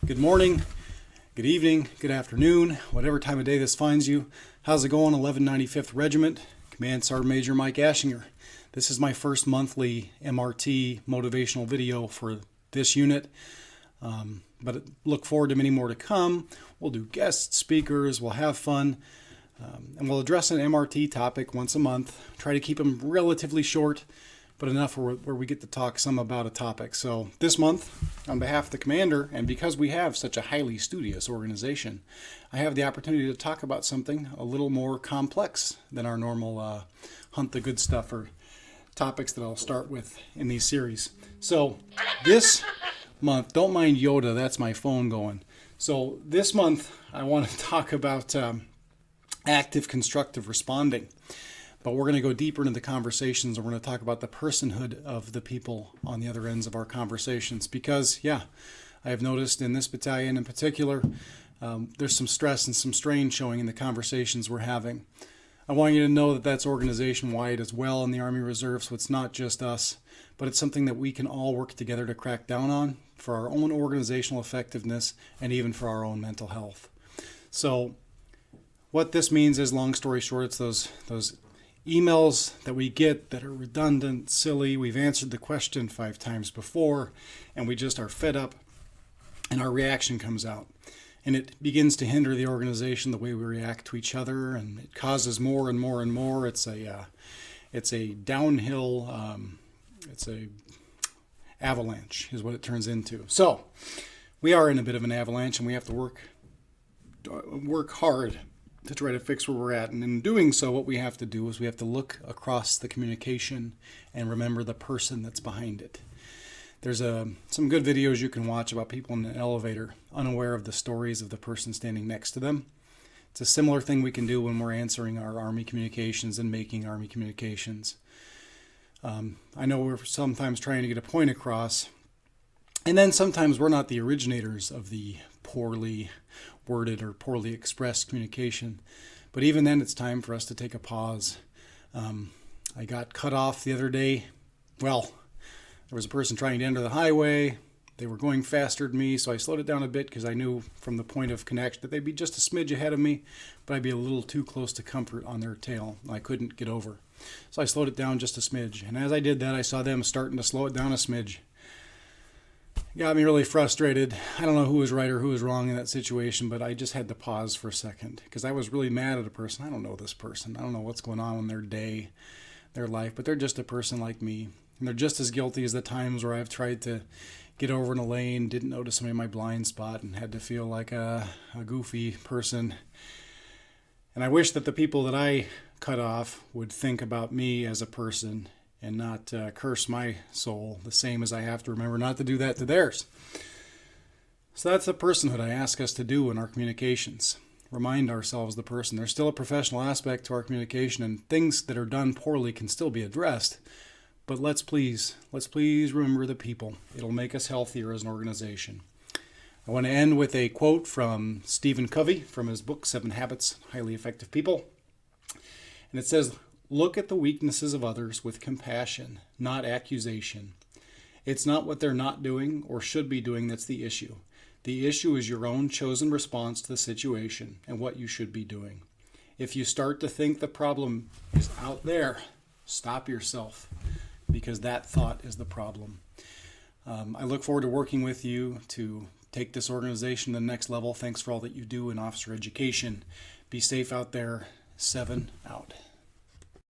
Good morning, good evening, good afternoon, whatever time of day this finds you. How's it going, 1195th Regiment? Command Sergeant Major Mike Aschinger. This is my first monthly MRT motivational video for this unit, but look forward to many more to come. We'll do guest speakers, we'll have fun, and we'll address an MRT topic once a month. Try to keep them relatively short, but enough where we get to talk some about a topic. So this month, on behalf of the commander, and because we have such a highly studious organization, I have the opportunity to talk about something a little more complex than our normal hunt the good stuff or topics that I'll start with in these series. So this month, don't mind Yoda, that's my phone going. So this month, I want to talk about active constructive responding. But we're going to go deeper into the conversations, and we're going to talk about the personhood of the people on the other ends of our conversations. Because, I have noticed in this battalion in particular, there's some stress and some strain showing in the conversations we're having. I want you to know that that's organization-wide as well in the Army Reserve, so it's not just us, but it's something that we can all work together to crack down on for our own organizational effectiveness and even for our own mental health. So what this means is, long story short, it's those emails that we get that are redundant, silly. We've answered the question 5 times before, and we just are fed up, and our reaction comes out. And it begins to hinder the organization, the way we react to each other, and it causes more and more and more. It's a downhill, it's a avalanche is what it turns into. So we are in a bit of an avalanche, and we have to work hard to try to fix where we're at. And in doing so, what we have to do is we have to look across the communication and remember the person that's behind it. There's some good videos you can watch about people in an elevator unaware of the stories of the person standing next to them. It's a similar thing we can do when we're answering our Army communications and making Army communications. I know we're sometimes trying to get a point across, and then sometimes we're not the originators of the poorly worded or poorly expressed communication. But even then, it's time for us to take a pause. I got cut off the other day. Well, there was a person trying to enter the highway. They were going faster than me, so I slowed it down a bit because I knew from the point of connection that they'd be just a smidge ahead of me, but I'd be a little too close to comfort on their tail. I couldn't get over. So I slowed it down just a smidge. And as I did that, I saw them starting to slow it down a smidge. Got me really frustrated. I don't know who was right or who was wrong in that situation, but I just had to pause for a second because I was really mad at a person. I don't know this person. I don't know what's going on in their day, their life, but they're just a person like me. And they're just as guilty as the times where I've tried to get over in a lane, didn't notice somebody in my blind spot, and had to feel like a goofy person. And I wish that the people that I cut off would think about me as a person and not curse my soul, the same as I have to remember not to do that to theirs. So that's the personhood I ask us to do in our communications. Remind ourselves the person. There's still a professional aspect to our communication, and things that are done poorly can still be addressed. But let's please remember the people. It'll make us healthier as an organization. I want to end with a quote from Stephen Covey from his book, 7 Habits of Highly Effective People. And it says, "Look at the weaknesses of others with compassion, not accusation. It's not what they're not doing or should be doing that's the issue. The issue is your own chosen response to the situation and what you should be doing. If you start to think the problem is out there, stop yourself, because that thought is the problem." I look forward to working with you to take this organization to the next level. Thanks for all that you do in officer education. Be safe out there. 7 out.